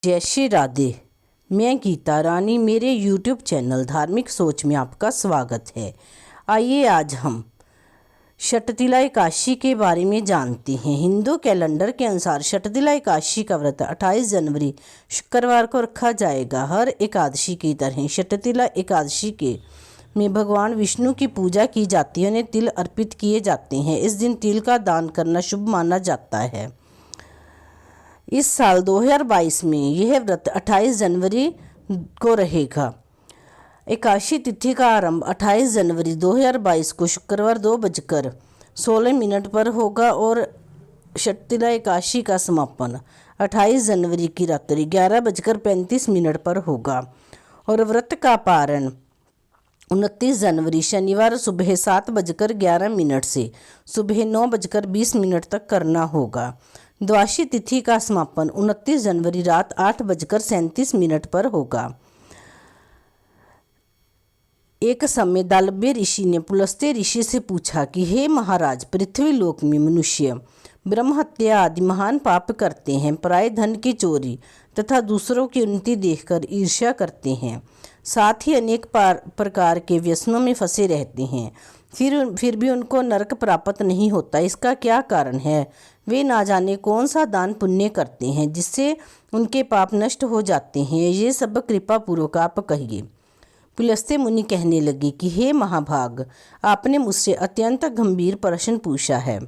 जय श्री राधे। मैं गीता रानी, मेरे YouTube चैनल धार्मिक सोच में आपका स्वागत है। आइए आज हम शटतिला एकादशी के बारे में जानते हैं। हिंदू कैलेंडर के अनुसार शटतिला एकादशी का व्रत 28 जनवरी शुक्रवार को रखा जाएगा। हर एकादशी की तरह शटतिला एकादशी के में भगवान विष्णु की पूजा की जाती है, उन्हें तिल अर्पित किए जाते हैं। इस दिन तिल का दान करना शुभ माना जाता है। इस साल 2022 में यह व्रत 28 जनवरी को रहेगा। एकादशी तिथि का आरंभ 28 जनवरी 2022 को शुक्रवार 2:16 पर होगा और शटतिला एकादशी का समापन 28 जनवरी की रात्रि 11:35 पर होगा और व्रत का पारण 29 जनवरी शनिवार सुबह 7:11 से सुबह 9:20 तक करना होगा। द्वादशी तिथि का समापन 29 जनवरी रात 8:37 पर होगा। एक समय दालभ्य ऋषि ने पुलस्त्य ऋषि से पूछा कि हे महाराज, पृथ्वी लोक में मनुष्य ब्रह्म हत्या आदि महान पाप करते हैं, पराये धन की चोरी तथा दूसरों की उन्नति देखकर ईर्ष्या करते हैं, साथ ही अनेक प्रकार के व्यसनों में फंसे रहते हैं, फिर भी उनको नरक प्राप्त नहीं होता। इसका क्या कारण है? वे ना जाने कौन सा दान पुण्य करते हैं जिससे उनके पाप नष्ट हो जाते हैं। ये सब कृपा पूर्वक आप कहिए। पुलस्त्य मुनि कहने लगे कि हे महाभाग, आपने मुझसे अत्यंत गंभीर प्रश्न पूछा है।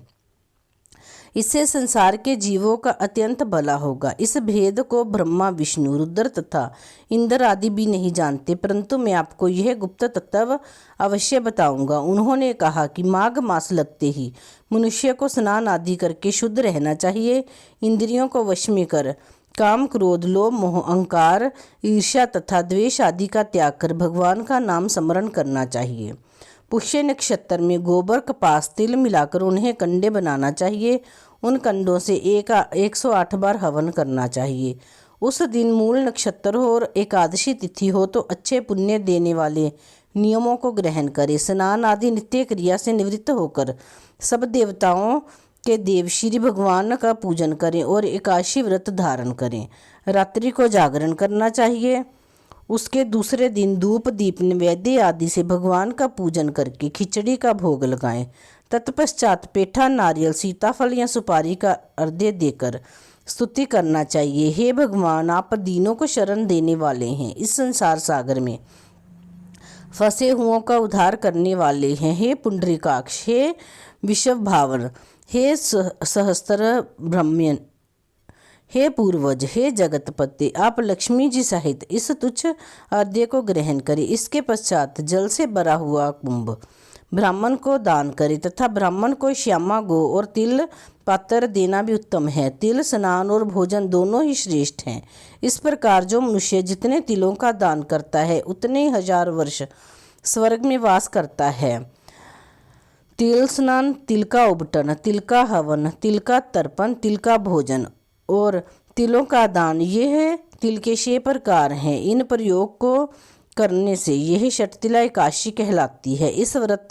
इससे संसार के जीवों का अत्यंत भला होगा। इस भेद को ब्रह्मा, विष्णु, रुद्र तथा इंद्र आदि भी नहीं जानते, परंतु मैं आपको यह गुप्त तत्व अवश्य बताऊंगा। उन्होंने कहा कि माघ मास लगते ही मनुष्य को स्नान आदि करके शुद्ध रहना चाहिए। इंद्रियों को वश में कर काम, क्रोध, लोभ, मोह, अहंकार, ईर्ष्या तथा द्वेष आदि का त्याग कर भगवान का नाम स्मरण करना चाहिए। पुष्य नक्षत्र में गोबर, कपास, तिल मिलाकर उन्हें कंडे बनाना चाहिए। उन कंडों से 108 बार हवन करना चाहिए। उस दिन मूल नक्षत्र हो और एकादशी तिथि हो तो अच्छे पुण्य देने वाले नियमों को ग्रहण करें। स्नान आदि नित्य क्रिया से निवृत्त होकर सब देवताओं के देव श्री भगवान का पूजन करें और एकादशी व्रत धारण करें। रात्रि को जागरण करना चाहिए। उसके दूसरे दिन धूप, दीप, नैवेद्य आदि से भगवान का पूजन करके खिचड़ी का भोग लगाएं। तत्पश्चात पेठा, नारियल, सीताफल या सुपारी का अर्घ्य देकर स्तुति करना चाहिए। हे भगवान, आप दीनों को शरण देने वाले हैं, इस संसार सागर में फंसे हुओं का उद्धार करने वाले हैं। हे पुंडरीकाक्ष, हे विषव भावन, हे सहस्त्र ब्रह्मण्य, हे पूर्वज, हे जगतपति, आप लक्ष्मी जी सहित इस तुच्छ अर्घ्य को ग्रहण करें। इसके पश्चात जल से भरा हुआ कुंभ ब्राह्मण को दान करें तथा ब्राह्मण को श्यामा गो और तिल पात्र देना भी उत्तम है। तिल, स्नान और भोजन दोनों ही श्रेष्ठ हैं। इस प्रकार जो मनुष्य जितने तिलों का दान करता है उतने 1000 वर्ष स्वर्ग में वास करता है। तिल स्नान, तिल का उबटन, तिल का हवन, तिल का तर्पण, तिल का भोजन और तिलों का दान, यह तिल के 6 प्रकार हैं। इन प्रयोग को करने से यह शटतिला एकादशी कहलाती है। इस व्रत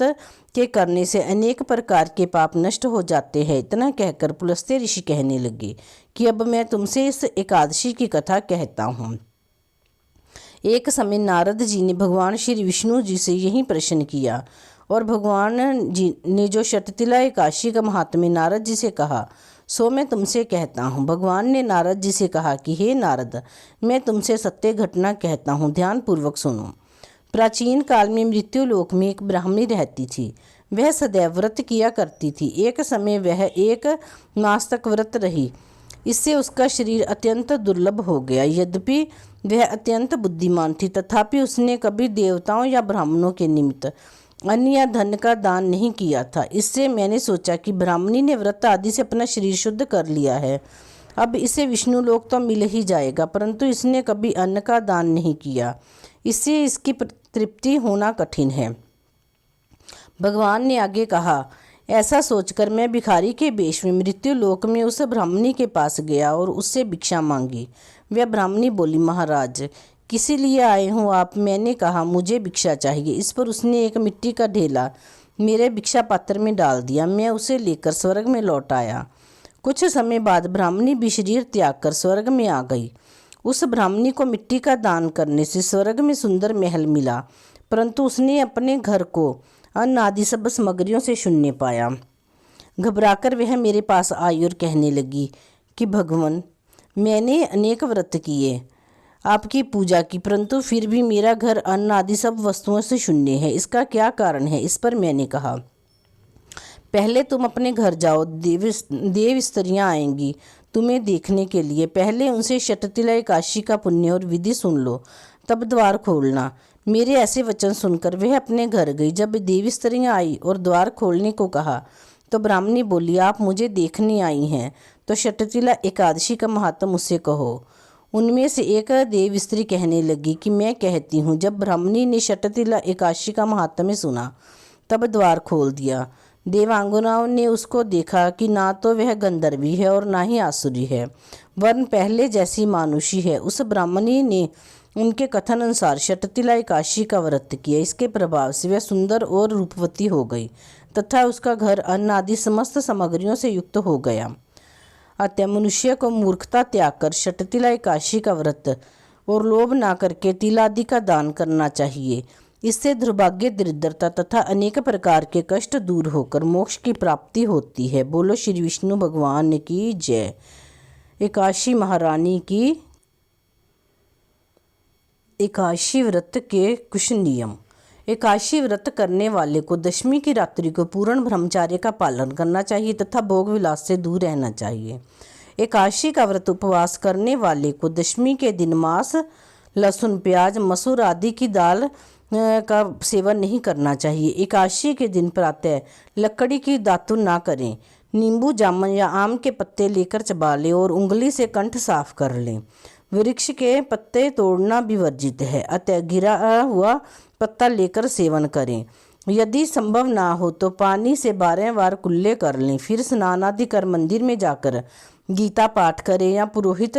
के करने से अनेक प्रकार के पाप नष्ट हो जाते हैं। इतना कहकर पुलस्त्य ऋषि कहने लगे कि अब मैं तुमसे इस एकादशी की कथा कहता हूँ। एक समय नारद जी ने भगवान श्री विष्णु जी से यही प्रश्न किया और भगवान जी ने जो शटतिला एकादशी का महात्म्य नारद जी से कहा सो मैं तुमसे कहता हूँ। भगवान ने नारद जी से कहा कि हे नारद, मैं तुमसे सत्य घटना कहता हूँ, ध्यान पूर्वक सुनो। प्राचीन काल में मृत्यु लोक में एक ब्राह्मणी रहती थी। वह सदैव व्रत किया करती थी। एक समय वह 1 मास तक व्रत रही। इससे उसका शरीर अत्यंत दुर्लभ हो गया। यद्यपि वह अत्यंत बुद्धिमान थी, तथापि उसने कभी देवताओं या ब्राह्मणों के निमित्त अन्न या धन का दान नहीं किया था। इससे मैंने सोचा कि ब्राह्मणी ने व्रत आदि से अपना शरीर शुद्ध कर लिया है, अब इसे विष्णु लोक तो मिल ही जाएगा, परंतु इसने कभी अन्न का दान नहीं किया, इससे इसकी तृप्ति होना कठिन है। भगवान ने आगे कहा, ऐसा सोचकर मैं भिखारी के वेश में मृत्यु लोक में उस ब्राह्मणी के पास गया और उससे भिक्षा मांगी। वह ब्राह्मणी बोली, महाराज, किसी लिए आए हो आप? मैंने कहा, मुझे भिक्षा चाहिए। इस पर उसने एक मिट्टी का ढेला मेरे भिक्षा पात्र में डाल दिया। मैं उसे लेकर स्वर्ग में लौट आया। कुछ समय बाद ब्राह्मणी भी शरीर त्याग कर स्वर्ग में आ गई। उस ब्राह्मणी को मिट्टी का दान करने से स्वर्ग में सुंदर महल मिला, परंतु उसने अपने घर को अन्न आदि सब सामग्रियों से शून्य पाया। घबराकर वह मेरे पास आई और कहने लगी कि भगवान, मैंने अनेक व्रत किए, आपकी पूजा की, परंतु फिर भी मेरा घर अन्न आदि सब वस्तुओं से शून्य है। इसका क्या कारण है? इस पर मैंने कहा, पहले तुम अपने घर जाओ, देव स्त्रियाँ आएंगी तुम्हें देखने के लिए। पहले उनसे षटतिला एकादशी का पुण्य और विधि सुन लो, तब द्वार खोलना। मेरे ऐसे वचन सुनकर वह अपने घर गई। जब देवी स्त्रियाँ आई और द्वार खोलने को कहा तो ब्राह्मणी बोली, आप मुझे देखने आई हैं तो षटतिला एकादशी का महात्म मुझसे कहो। उनमें से एक देव स्त्री कहने लगी कि मैं कहती हूँ। जब ब्राह्मणी ने षटतिला एकादशी का महात्म्य सुना तब द्वार खोल दिया। देवांगनाओं ने उसको देखा कि ना तो वह गंधर्वी है और ना ही आसुरी है, वरन पहले जैसी मानुषी है। उस ब्राह्मणी ने उनके कथन अनुसार षटतिला एकादशी का व्रत किया। इसके प्रभाव से वह सुंदर और रूपवती हो गई तथा उसका घर अन्न आदि समस्त सामग्रियों से युक्त हो गया। अतः मनुष्य को मूर्खता त्याग कर षटतिला एकादशी का व्रत और लोभ ना करके तिलादि का दान करना चाहिए। इससे दुर्भाग्य, दरिद्रता तथा अनेक प्रकार के कष्ट दूर होकर मोक्ष की प्राप्ति होती है। बोलो श्री विष्णु भगवान की जय। एकादशी महारानी की एकादशी व्रत के कुछ नियम। एकादशी व्रत करने वाले को दशमी की रात्रि को पूर्ण ब्रह्मचर्य का पालन करना चाहिए तथा भोग विलास से दूर रहना चाहिए। एकादशी का व्रत उपवास करने वाले को दशमी के दिन मांस, लहसुन, प्याज, मसूर आदि की दाल का सेवन नहीं करना चाहिए। एकादशी के दिन प्रातः लकड़ी की दातुन ना करें। नींबू, जामुन या आम के पत्ते लेकर चबा लें और उंगली से कंठ साफ कर लें। वृक्ष के पत्ते तोड़ना भी वर्जित है, अतः गिरा हुआ पत्ता लेकर सेवन करें। यदि संभव ना हो तो पानी से 12 बार कुल्ले कर लें। फिर स्नान आदि कर मंदिर में जाकर गीता पाठ करें या पुरोहित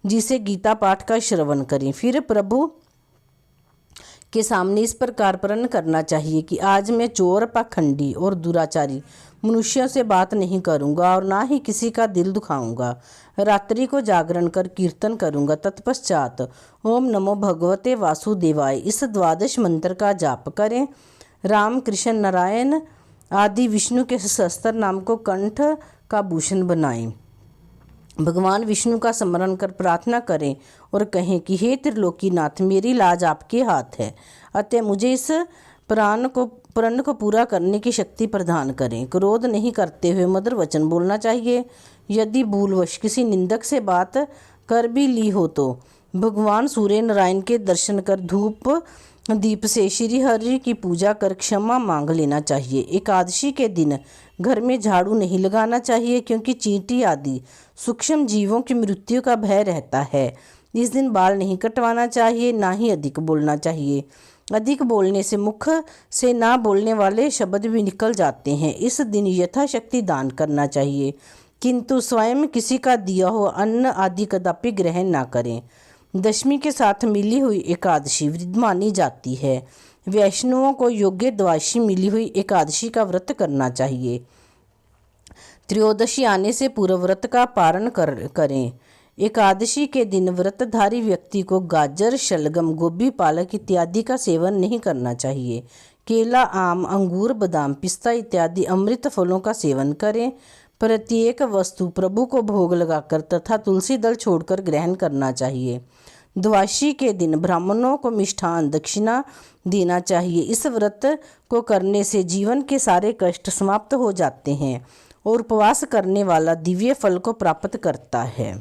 जी से गीता पाठ का श्रवण करें। फिर प्रभु के सामने इस प्रकार प्रण करना चाहिए कि आज मैं चोर, पाखंडी और दुराचारी मनुष्यों से बात नहीं करूंगा और ना ही किसी का दिल दुखाऊंगा। रात्रि को जागरण कर कीर्तन करूंगा। तत्पश्चात ओम नमो भगवते वासुदेवाय इस 12 मंत्र का जाप करें। राम, कृष्ण, नारायण आदि विष्णु के सहस्त्र नाम को कंठ का भूषण बनाएं। भगवान विष्णु का स्मरण कर प्रार्थना करें और कहें कि हे त्रिलोकीनाथ, मेरी लाज आपके हाथ है, अतः मुझे इस प्रण को पूरा करने की शक्ति प्रदान करें। क्रोध नहीं करते हुए मधुर वचन बोलना चाहिए। यदि भूलवश किसी निंदक से बात कर भी ली हो तो भगवान सूर्य नारायण के दर्शन कर धूप दीप से श्री हरि की पूजा कर क्षमा मांग लेना चाहिए। एकादशी के दिन घर में झाड़ू नहीं लगाना चाहिए, क्योंकि चींटी आदि सूक्ष्म जीवों की मृत्यु का भय रहता है। इस दिन बाल नहीं कटवाना चाहिए, ना ही अधिक बोलना चाहिए। अधिक बोलने से मुख से ना बोलने वाले शब्द भी निकल जाते हैं। इस दिन यथाशक्ति दान करना चाहिए, किंतु स्वयं किसी का दिया हुआ अन्न आदि कदापि ग्रहण ना करें। दशमी के साथ मिली हुई एकादशी वृद्ध मानी जाती है। वैष्णवों को योग्य द्वादशी मिली हुई एकादशी का व्रत करना चाहिए। त्रयोदशी आने से पूर्व व्रत का पारण करें। एकादशी के दिन व्रतधारी व्यक्ति को गाजर, शलगम, गोभी, पालक इत्यादि का सेवन नहीं करना चाहिए। केला, आम, अंगूर, बादाम, पिस्ता इत्यादि अमृत फलों का सेवन करें। प्रत्येक वस्तु प्रभु को भोग लगाकर तथा तुलसी दल छोड़कर ग्रहण करना चाहिए। द्वादशी के दिन ब्राह्मणों को मिष्ठान दक्षिणा देना चाहिए। इस व्रत को करने से जीवन के सारे कष्ट समाप्त हो जाते हैं और उपवास करने वाला दिव्य फल को प्राप्त करता है।